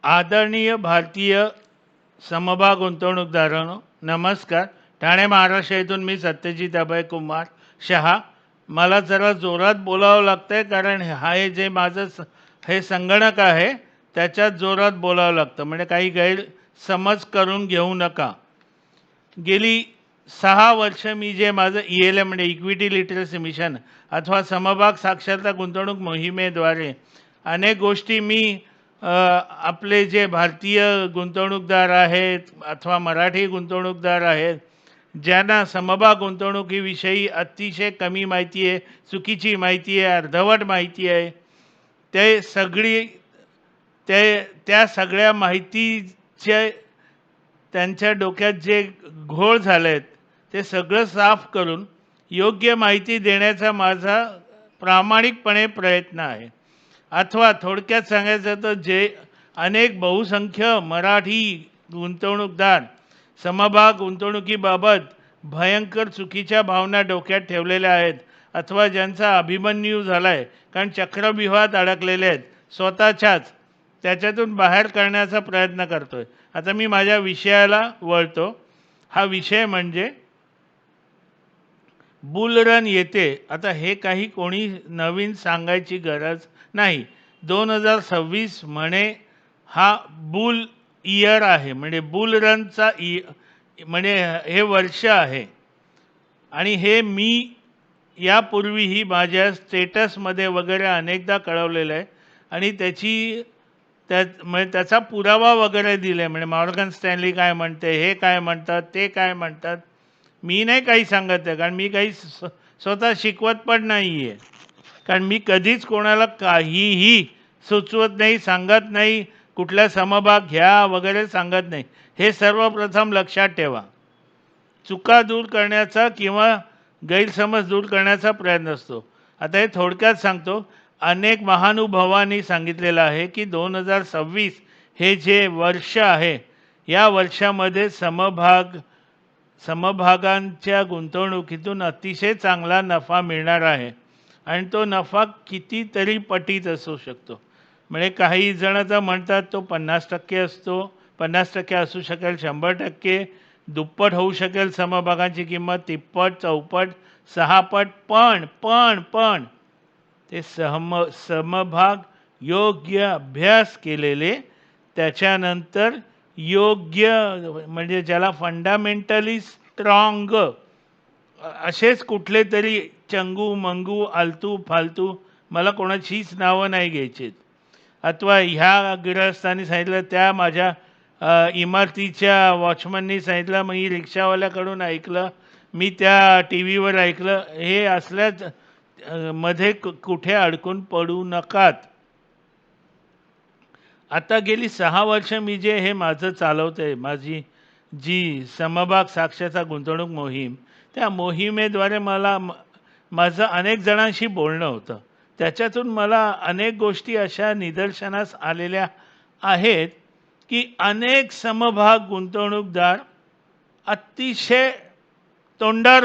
आदरणीय भारतीय समभाग गुंतवणूकदारांनो, नमस्कार. ठाणे महाराष्ट्र येथून मी सत्यजित अभय कुमार शहा. मला जरा जोरात बोलावं लागतंय कारण जे माझं हे संगणक आहे त्याच्यात जोरात बोलावं लागतं, म्हणजे काही गैरसमज करून घेऊ नका. गेली 6 वर्ष मी जे माझं ELM म्हणजे इक्विटी लिटरसी मिशन अथवा समभाग साक्षरता गुंतवणूक मोहिमेद्वारे अनेक गोष्टी मी आपले जे भारतीय गुंतवणूकदार आहेत अथवा मराठी गुंतवणूकदार आहेत ज्यांना समभाग गुंतवणुकीविषयी अतिशय कमी माहिती आहे, चुकीची माहिती आहे, अर्धवट माहिती आहे, त्या सगळ्या माहितीचे त्यांच्या डोक्यात जे घोळ झाले आहेत ते सगळं साफ करून योग्य माहिती देण्याचा माझा प्रामाणिकपणे प्रयत्न आहे. अथवा थोडक्यात सांगायचं तर जे अनेक बहुसंख्य मराठी गुंतवणूकदार समभाग गुंतवणुकीबाबत भयंकर चुकीच्या भावना डोक्यात ठेवलेल्या आहेत अथवा ज्यांचा अभिमन्यू झाला आहे, कारण चक्रव्यूहात अडकलेले आहेत, स्वतःच्याच त्याच्यातून बाहेर काढण्याचा प्रयत्न करतो आहे. आता मी माझ्या विषयाला वळतो. हा विषय म्हणजे बुल रन येते. आता हे काही कोणी नवीन सांगायची गरज नाही. 2026 म्हणे हा बुल इयर आहे, म्हणजे बुल रनचा म्हणजे हे वर्ष आहे. आणि हे मी यापूर्वीही माझ्या स्टेटसमध्ये वगैरे अनेकदा कळवलेलं आहे आणि म्हणजे त्याचा पुरावा वगैरे दिला आहे. म्हणजे मॉर्गन स्टॅनली काय म्हणते, हे काय म्हणतात, ते काय म्हणतात. मी नाही काही सांगत आहे, कारण मी काही स्वतः शिकवत पण नाही आहे. कारण मी कधीच कोणाला काहीही सुचवत नाही, सांगत नाही, कुठला समभाग घ्या वगैरे सांगत नाही. हे सर्वप्रथम लक्षात ठेवा. चुका दूर करण्याचा किंवा गैरसमज दूर करण्याचा प्रयत्न असतो. आता हे थोडक्यात सांगतो. अनेक महानुभावांनी सांगितलेलं आहे की 2026 हे जे वर्ष आहे या वर्षामध्ये समभागांच्या गुंतवणुकीतून अतिशय चांगला नफा मिळणार आहे आणि तो नफा कितीतरी पटीत असू शकतो. म्हणजे काही जण तर म्हणतात तो 50% असतो, 50% असू शकेल, 100%, दुप्पट होऊ शकेल समभागांची किंमत, तिप्पट, चौपट, 6 पट. पण ते समभाग योग्य अभ्यास केलेले, त्याच्यानंतर योग्य म्हणजे ज्याला फंडामेंटली स्ट्रॉंग असेच कुठले तरी चंगू मंगू आलतू फालतू, मला कोणाचीच नावं नाही घ्यायची, अथवा ह्या गिरहस्थांनी सांगितलं, त्या माझ्या इमारतीच्या वॉचमननी सांगितलं, मी रिक्षावाल्याकडून ऐकलं, मी त्या TV वर ऐकलं, हे असल्याच मध्ये कुठे अडकून पडू नकात. आता गेली 6 वर्ष मी जे हे माझं चालवते, माझी जी समभाग साक्षरता गुंतवणूक मोहीम, त्या मोहिमेद्वारे माझं अनेक जणांशी बोलणं होतं. त्याच्यातून मला अनेक गोष्टी अशा निदर्शनास आलेल्या आहेत की अनेक समभाग गुंतवणूकदार अतिशय तोंडावर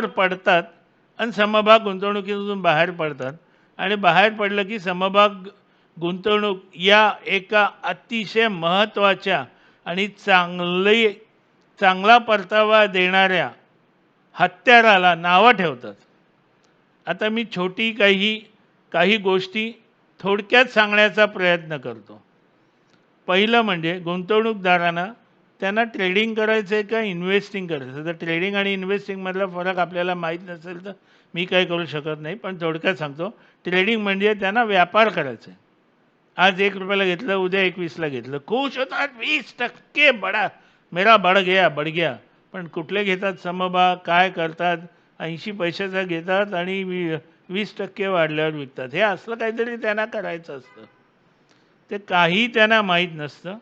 पडतात आणि समभाग गुंतवणुकीतून बाहेर पडतात. आणि बाहेर पडलं की समभाग गुंतवणूक या एका अतिशय महत्त्वाच्या आणि चांगला परतावा देणाऱ्या हत्याराला नावं ठेवतात. आता मी छोटी काही गोष्टी थोडक्यात सांगण्याचा प्रयत्न करतो. पहिलं म्हणजे गुंतवणूकदारांना त्यांना ट्रेडिंग करायचं आहे का इन्व्हेस्टिंग करायचं. तर ट्रेडिंग आणि इन्व्हेस्टिंगमधला फरक आपल्याला माहीत नसेल तर मी काही करू शकत नाही, पण थोडक्यात सांगतो. ट्रेडिंग म्हणजे त्यांना व्यापार करायचा आहे. आज 1 रुपयाला घेतलं, उद्या 21ला घेतलं, खुश होतात, 20% मेरा बढ़ गया. पण कुठले घेतात समभाग, काय करतात, 80 पैशाचा घेतात आणि 20% वाढल्यावर विकतात. हे असलं काहीतरी त्यांना करायचं असतं. ते काही त्यांना माहीत नसतं.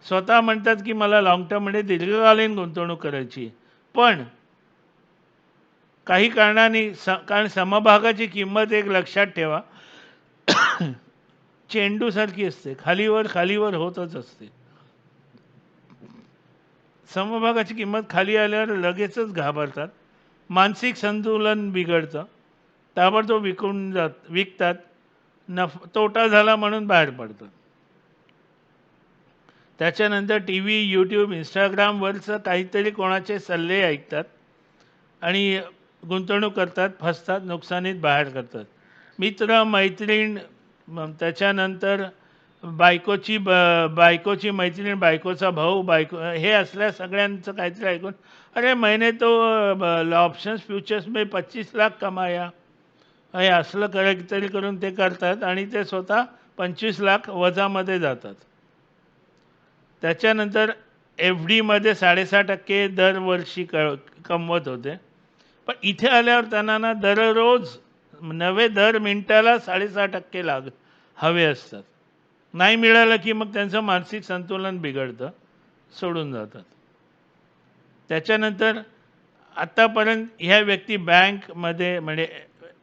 स्वतः म्हणतात की मला लॉंग टर्म म्हणजे दीर्घकालीन गुंतवणूक करायची, पण काही कारणाने कारण समभागाची किंमत एक लक्षात ठेवा, चेंडूसारखी असते, खालीवर होतच असते. समभागाची किंमत खाली आल्यावर लगेचच घाबरतात, मानसिक संतुलन बिघडतं, ताबडतोब विकतात. तोटा झाला म्हणून बाहेर पडतात. त्याच्यानंतर टी व्ही, यूट्यूब, इंस्टाग्रामवरचं काहीतरी कोणाचे सल्ले ऐकतात आणि गुंतवणूक करतात, फसतात, नुकसानीत बाहेर करतात. मित्र, मैत्रीण, त्याच्यानंतर बायकोची मैत्रीण, बायकोचा भाऊ, हे असल्या सगळ्यांचं काहीतरी ऐकून, अरे मैंने तो ऑप्शन्स फ्युचर्स में 25 लाख कमाया, हे असलं काहीतरी करून ते करतात आणि ते स्वतः 25 लाख वजामध्ये जातात. त्याच्यानंतर एफ डीमध्ये 6.5% दरवर्षी कमवत होते. पण इथे आल्यावर त्यांना ना दररोज नव्हे दर मिनिटाला 6.5% हवे असतात. नाही मिळालं की मग त्यांचं मानसिक संतुलन बिघडतं, सोडून जातात. त्याच्यानंतर आत्तापर्यंत ह्या व्यक्ती बँकमध्ये म्हणजे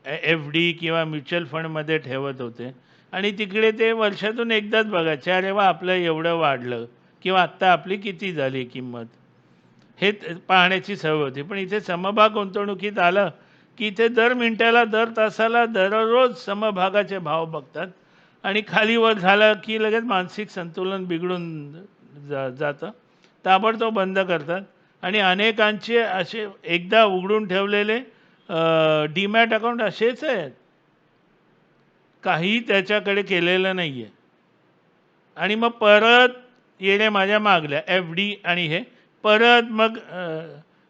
एफ डी किंवा म्युच्युअल फंडमध्ये ठेवत होते आणि तिकडे ते वर्षातून एकदाच बघायचे, अरे वा आपलं एवढं वाढलं किंवा आत्ता आपली किती झाली किंमत, हे पाहण्याची सवय होती. पण इथे समभाग गुंतवणुकीत आलं की इथे दर मिनिटाला, दर तासाला, दररोज समभागाचे भाव बघतात आणि खाली वर झालं की लगेच मानसिक संतुलन बिघडून जातं. ताबडतोब बंद करतात आणि अनेकांचे असे एकदा उघडून ठेवलेले डीमॅट अकाउंट असेच आहेत, काही त्याच्याकडे केलेलं नाही आहे. आणि मग परत येणे माझ्या मागल्या एफ डी आणि हे परत मग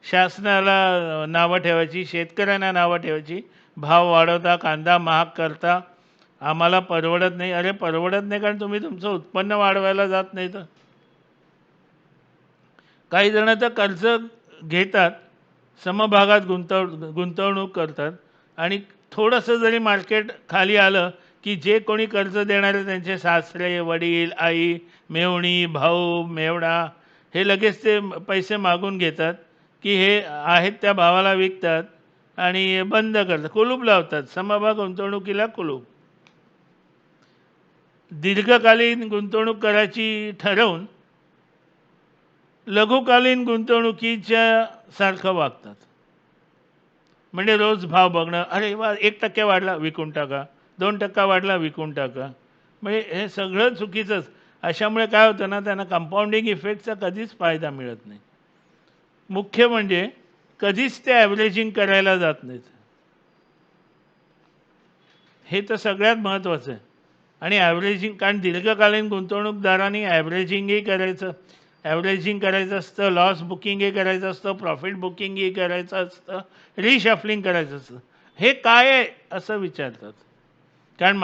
शासनाला नावं ठेवायची, शेतकऱ्यांना नावं ठेवायची, भाव वाढवता, कांदा महाग करता, आम्हाला परवडत नाही. अरे परवडत नाही कारण तुम्ही तुमचं उत्पन्न वाढवायला जात नाही. तर काही जण तर कर्ज घेतात, समभागात गुंतवणूक करतात आणि थोडंसं जरी मार्केट खाली आलं की जे कोणी कर्ज देणारे त्यांचे सासरे, वडील, आई, मेव्हणी, भाऊ, मेवणा हे लगेच ते पैसे मागून घेतात की हे आहेत त्या भावाला विकतात आणि बंद करतात, कुलूप लावतात. समभाग गुंतवणुकीला कुलूप. दीर्घकालीन गुंतवणूक करायची ठरवून लघुकालीन गुंतवणुकीच्या सारखं वागतात. म्हणजे रोज भाव बघणं, अरे वा 1% वाढला विकून टाका, 2% वाढला विकून टाका. म्हणजे हे सगळं चुकीचंच. अशामुळे काय होतं ना, त्यांना कंपाऊंडिंग इफेक्टचा कधीच फायदा मिळत नाही. मुख्य म्हणजे कधीच ते ॲव्हरेजिंग करायला जात नाहीत. हे तर सगळ्यात महत्त्वाचं आहे. आणि ॲव्हरेजिंग, कारण दीर्घकालीन गुंतवणूकदारांनी ॲव्हरेजिंगही करायचं असतं, लॉस बुकिंगही करायचं असतं, प्रॉफिट बुकिंगही करायचं असतं, रिशफलिंग करायचं असतं. हे काय आहे असं विचारतात. कारण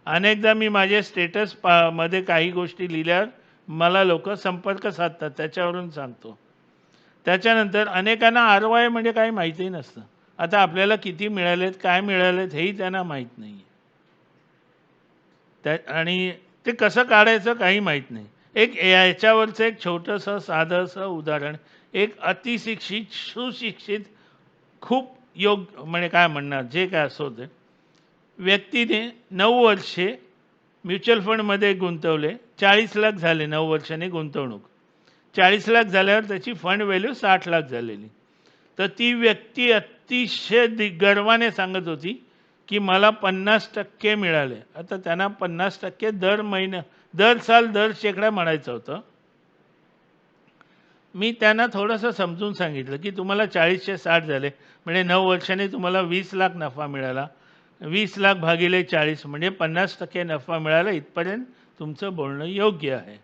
अनेकदा मी माझे स्टेटस मध्ये काही गोष्टी लिहिल्यावर मला लोक संपर्क साधतात, त्याच्यावरून सांगतो. त्याच्यानंतर अनेकांना ROI म्हणजे काही माहितीही नसतं. आता आपल्याला किती मिळालेत, काय मिळालेत हेही त्यांना माहीत नाही आहे. आणि ते कसं काढायचं काही माहीत नाही. याच्यावरचं एक छोटंसं साधंसं उदाहरण, एक अतिशिक्षित, सुशिक्षित, खूप म्हणजे काय म्हणणार, जे काय असो ते व्यक्तीने 9 वर्षे म्युच्युअल फंडमध्ये गुंतवले, 40 लाख झाले 9 वर्षांनी गुंतवणूक. 40 लाख झाल्यावर त्याची फंड व्हॅल्यू 60 लाख झालेली. तर ती व्यक्ती अतिशय गर्वाने सांगत होती की मला 50% मिळाले. आता त्यांना 50% दर साल 1% म्हणायचं होतं. मी त्यांना थोडंसं समजून सांगितलं की तुम्हाला 40चे 60 झाले म्हणजे 9 वर्षांनी तुम्हाला 20 लाख नफा मिळाला. 20 लाख भागिले 40 म्हणजे 50% नफा मिळाला. इथपर्यंत तुमचं बोलणं योग्य आहे.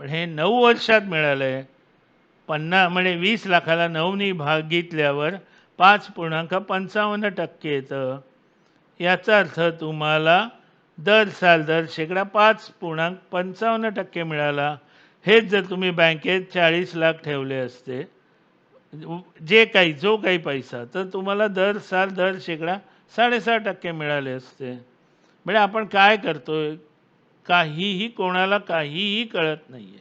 पण हे 9 वर्षात मिळालं आहे. 50 म्हणजे 20 लाखाला 9नी भागितल्यावर 5.55% येतं. याचा अर्थ तुम्हाला दर साल 5.55% मिळाला. हेच जर तुम्ही बँकेत 40 लाख ठेवले असते, जो काही पैसा, तर तुम्हाला दर साल 6.5% मिळाले असते. म्हणजे आपण काय करतोय, काहीही कोणाला काहीही कळत नाही आहे.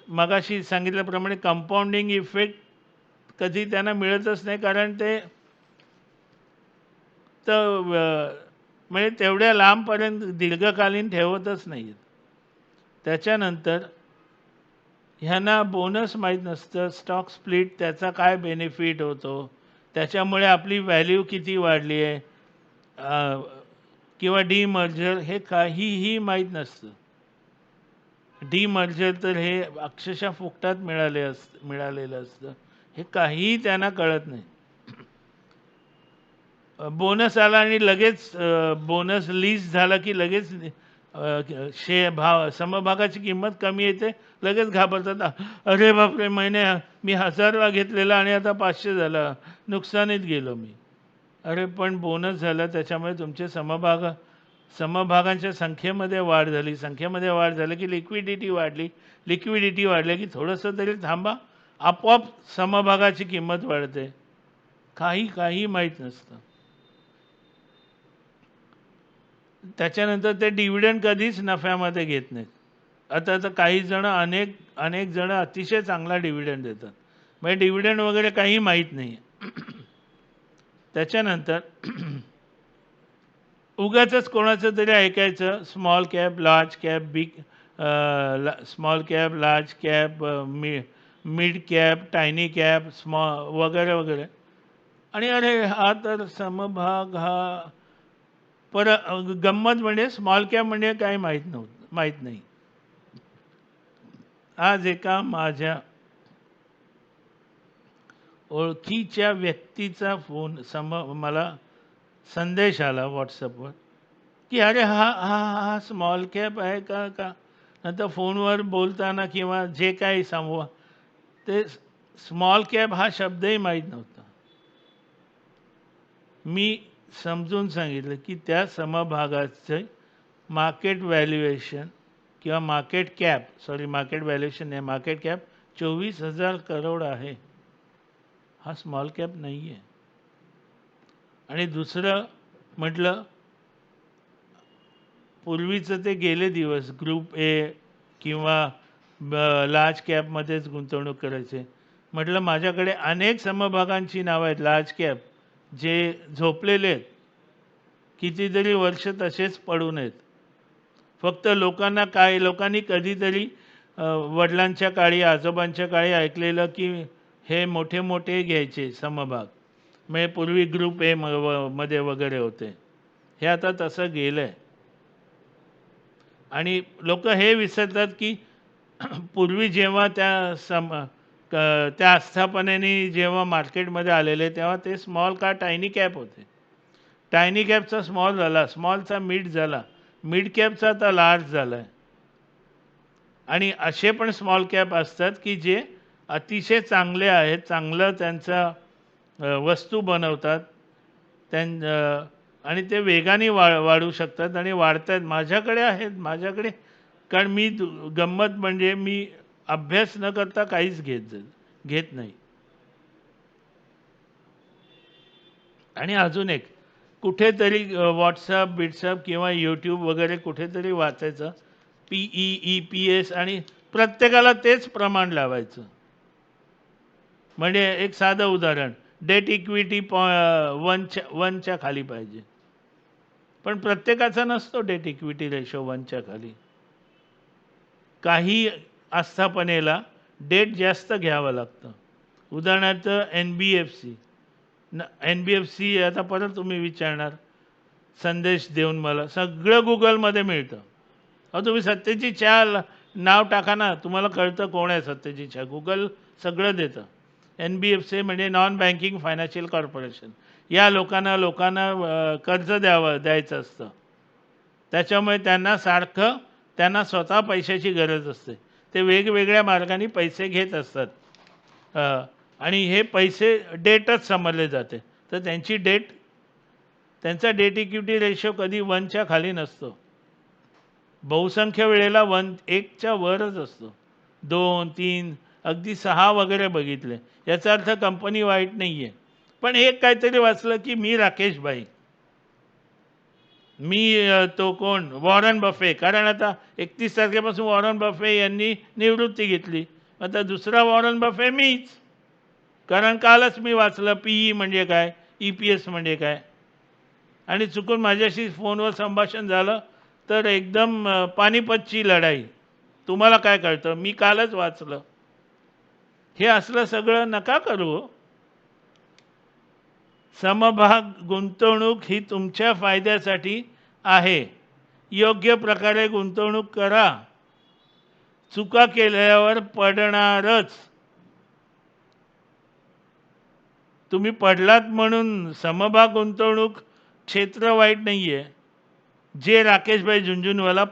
मगाशी सांगितल्याप्रमाणे कंपाऊंडिंग इफेक्ट कधी त्यांना मिळतच नाही, कारण ते तर म्हणजे तेवढ्या लांबपर्यंत दीर्घकालीन ठेवतच नाही आहेत. त्याच्यानंतर ह्यांना बोनस माहीत नसतं, स्टॉक स्प्लिट त्याचा काय बेनिफिट होतो, त्याच्यामुळे आपली व्हॅल्यू किती वाढली आहे किंवा डीमर्जर हे काहीही माहीत नसतं. डीमर्जर तर हे अक्षरशः फुकटात मिळालेलं असतं. हे काहीही त्यांना कळत नाही. बोनस आला आणि लगेच बोनस लीज झाला की लगेच समभागाची किंमत कमी येते, लगेच घाबरतात. अरे बापरे, मी 1000ला घेतलेला आणि आता 500 झाला, नुकसानीत गेलो मी. अरे पण बोनस झाला, त्याच्यामुळे तुमचे समभागांच्या संख्येमध्ये वाढ झाली. संख्येमध्ये वाढ झाली की लिक्विडिटी वाढली. लिक्विडिटी वाढली की थोडंसं तरी थांबा, आपोआप समभागाची किंमत वाढते. काही माहीत नसतं. त्याच्यानंतर ते डिव्हिडंड कधीच नफ्यामध्ये घेत नाहीत. आता काही जण अनेक जण अतिशय चांगला डिव्हिडंड देतात. म्हणजे डिव्हिडंड वगैरे काही माहीत नाही. त्याच्यानंतर उगाचच कोणाचं तरी ऐकायचं, small cap, large cap, small cap, large cap, mid cap, tiny cap, वगैरे वगैरे. आणि अरे हा तर समभाग गंमत म्हणजे स्मॉल कॅप म्हणजे काय माहीत नाही. आज एका माझ्या ओळखीच्या व्यक्तीचा मला संदेश आला व्हॉट्सअपवर की अरे हा स्मॉल कॅप आहे का. नंतर फोनवर बोलताना किंवा जे काही ते स्मॉल कॅप हा शब्दही माहीत नव्हता. मी समजून सांगितलं की त्या समभागाचे मार्केट व्हॅल्युएशन किंवा मार्केट व्हॅल्युएशन नाही, मार्केट कॅप 24,000 करोड आहे. हा स्मॉल कॅप नाही आहे. आणि दुसरं म्हटलं, पूर्वीचं ते गेले दिवस ग्रुप ए किंवा लार्ज कॅपमध्येच गुंतवणूक करायचे. म्हटलं माझ्याकडे अनेक समभागांची नावं आहेत लार्ज कॅप जे झोपलेले आहेत, कितीतरी वर्ष तसेच पडून आहेत. फक्त लोकांनी कधीतरी वडिलांच्या काळी, आजोबांच्या काळी ऐकलेलं की हे मोठे मोठे घ्यायचे समभाग, म्हणजे पूर्वी ग्रुप ए मध्ये वगैरे होते. हे आता तसं गेलं आहे. आणि लोक हे विसरतात की पूर्वी जेव्हा त्या आस्थापनेने जेव्हा मार्केटमध्ये आलेले तेव्हा ते स्मॉल का टायनी कॅप होते. टायनी कॅपचा स्मॉल झाला, स्मॉलचा मिड झाला, मिड कॅपचा आता लार्ज झाला आहे. आणि असे पण स्मॉल कॅप असतात की जे अतिशय चांगले आहेत, चांगलं त्यांचा वस्तू बनवतात आणि ते वेगाने वाढू शकतात आणि वाढतात. माझ्याकडे आहेत, कारण मी गंमत म्हणजे मी अभ्यास न करता काहीच घेत नाही. आणि अजून एक कुठेतरी व्हॉट्सअप किंवा यूट्यूब वगैरे कुठेतरी वाचायचं PEPS आणि प्रत्येकाला तेच प्रमाण लावायचं. म्हणजे एक साधं उदाहरण, डेट इक्विटी 1च्या खाली पाहिजे. पण प्रत्येकाचा नसतो डेट इक्विटी रेशो 1च्या खाली. काही आस्थापनेला डेट जास्त घ्यावं लागतं. उदाहरणार्थ NBFC आता परत तुम्ही विचारणार संदेश देऊन, मला सगळं गुगलमध्ये मिळतं. तुम्ही सत्यजित चहा नाव टाका ना, तुम्हाला कळतं कोण आहे सत्यजित चहा. गुगल सगळं देतं. NBFC म्हणजे नॉन बँकिंग फायनान्शियल कॉर्पोरेशन. या लोकांना कर्ज द्यायचं असतं. त्याच्यामुळे त्यांना स्वतः पैशाची गरज असते. ते वेगवेगळ्या मार्गाने पैसे घेत असतात. आणि हे पैसे डेटच समजले जाते. तर त्यांचा डेट इक्विटी रेशो कधी 1च्या खाली नसतो. बहुसंख्य वेळेला 1च्या वरच असतो. 2, 3, अगदी 6 वगैरे बघितले. याचा अर्थ कंपनी वाईट नाही आहे. पण एक काहीतरी वाचलं की मी राकेश भाई, तो कोण, वॉरन बफे. कारण आता 31 तारखेपासून वॉरन बफे यांनी निवृत्ती घेतली. आता दुसरा वॉरन बफे मीच. कारण कालच मी वाचलं PE म्हणजे काय, EPS म्हणजे काय. आणि चुकून माझ्याशी फोनवर संभाषण झालं तर एकदम पानिपतची लढाई. तुम्हाला काय कळतं, मी कालच वाचलं. हे असलं सगळं नका करू. समभाग गुंतवणूक ही तुमच्या फायद्यासाठी आहे. योग्य प्रकारे गुंतवणूक करा. चुका केल्यावर पडणारच. तुम्ही पडलात म्हणून समभाग गुंतवणूक क्षेत्र वाईट नाही आहे. जे राकेशभाई झुंझुनवाला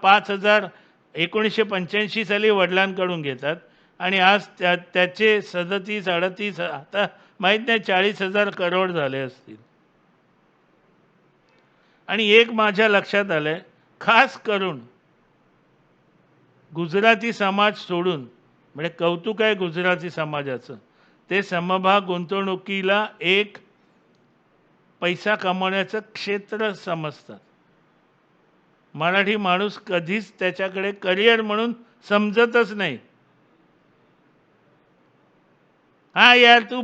1985 साली वडिलांकडून घेतात आणि आज त्याचे 37-38 आता माहीत नाही 40,000 करोड झाले असतील. आणि एक माझ्या लक्षात आलं आहे, खास करून गुजराती समाज सोडून, म्हणजे कौतुक आहे गुजराती समाजाचं, ते समभाग गुंतवणुकीला एक पैसा कमवण्याचं क्षेत्र समजतात. मराठी माणूस कधीच त्याच्याकडे करिअर म्हणून समजतच नाही. हाँ यार तू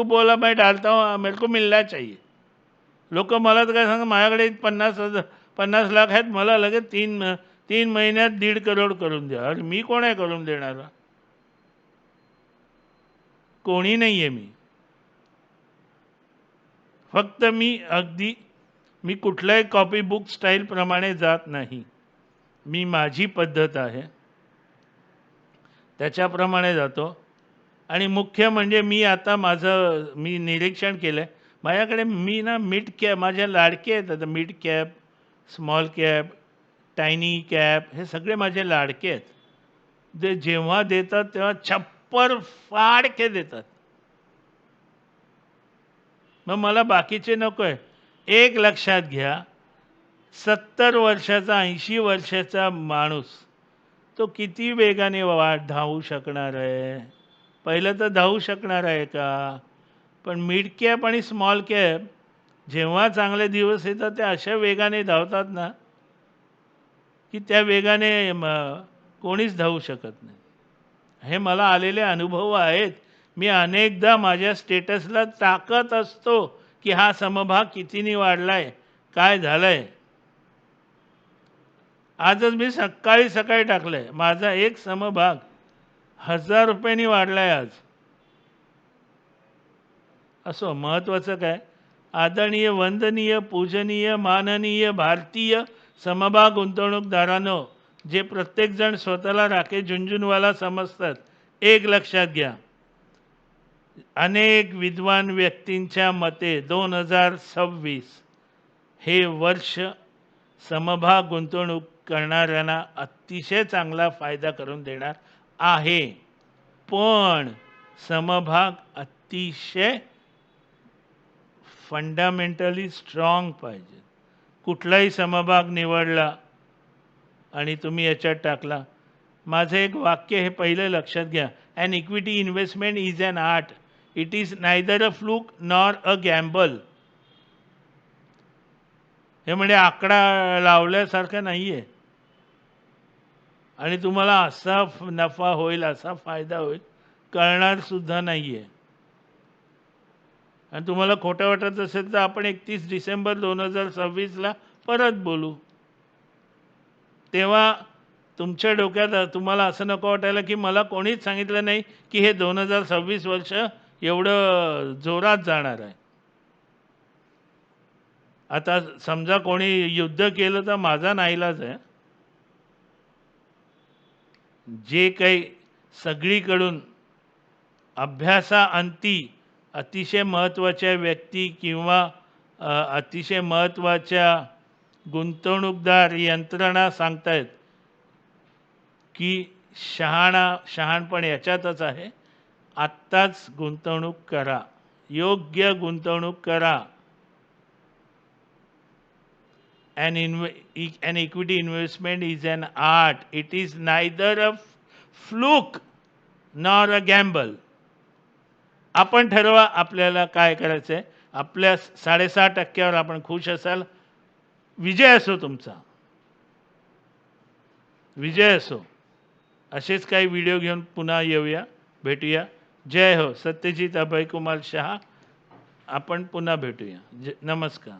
बोला मैं डालता हूँ, मेरे को मिलना चाहिए. लोक मला तर काय सांगा, माझ्याकडे 50 लाख आहेत, मला लगेच 3 महिन्यात 1.5 करोड करून द्या. अरे मी कोण आहे करून देणारा? कोणी नाही आहे मी. फक्त मी कुठल्याही कॉपी बुक स्टाईलप्रमाणे जात नाही. मी माझी पद्धत आहे त्याच्याप्रमाणे जातो. आणि मुख्य म्हणजे मी निरीक्षण केलं आहे, माझ्याकडे मिड कॅप, माझ्या लाडके आहेत. आता mid cap, small cap, tiny cap हे सगळे माझे लाडके आहेत. जे जेव्हा देतात तेव्हा छप्पर फाडके देतात. मग मला बाकीचे नको आहे. एक लक्षात घ्या, 70 वर्षाचा 80 वर्षाचा माणूस तो किती वेगाने धावू शकणार आहे? पहिलं तर धावू शकणार आहे का? पण मिड कॅप आणि स्मॉल कॅप जेव्हा चांगले दिवस येतात ते अशा वेगाने धावतात ना की त्या वेगाने कोणीच धावू शकत नाही. हे मला आलेले अनुभव आहेत. मी अनेकदा माझ्या स्टेटसला टाकत असतो की हा समभाग कितीने वाढलाय, काय झालंय. आजच मी सकाळी टाकलंय, माझा एक समभाग 1000 रुपयांनी वाढलाय आज. असो, महत्त्वाचं काय, आदरणीय, वंदनीय, पूजनीय, माननीय भारतीय समभाग गुंतवणूकदारांनो, जे प्रत्येकजण स्वतःला राकेश झुंझुनवाला समजतात, एक लक्षात घ्या, अनेक विद्वान व्यक्तींच्या मते 2026 हे वर्ष समभाग गुंतवणूक करणाऱ्यांना अतिशय चांगला फायदा करून देणार आहे. पण समभाग अतिशय फंडामेंटली स्ट्रॉंग पाहिजे. कुठलाही समभाग निवडला आणि तुम्ही याच्यात टाकला, माझं एक वाक्य हे पहिलं लक्षात घ्या, an equity investment is an art, it is neither a fluke nor a gamble. हे म्हणजे आकडा लावल्यासारखं नाही आहे. आणि तुम्हाला असा नफा होईल, असा फायदा होईल, कळणार सुद्धा नाही आहे. आणि तुम्हाला खोटं वाटत असेल तर आपण 31 डिसेंबर 2026ला परत बोलू. तेव्हा तुमच्या डोक्यात तुम्हाला असं नको वाटायला की मला कोणीच सांगितलं नाही की हे 2026 वर्ष एवढं जोरात जाणार आहे. आता समजा कोणी युद्ध केलं तर माझा नाईलाज आहे. जे काही सगळीकडून अभ्यासाअंती अतिशय महत्त्वाच्या व्यक्ती किंवा अतिशय महत्त्वाच्या गुंतवणूकदार यंत्रणा सांगतायत की शहाणपण याच्यातच आहे, आत्ताच गुंतवणूक करा, योग्य गुंतवणूक करा. An equity investment is an art. It is neither a fluke nor a gamble. आपण ठरवा आपल्याला काय करायचं आहे. आपल्या 6.5% आपण खुश असाल, विजय असो तुमचा, विजय असो. असेच काही व्हिडिओ घेऊन पुन्हा येऊया, भेटूया. जय हो. सत्यजित अभयकुमार शहा. आपण पुन्हा भेटूया. नमस्कार.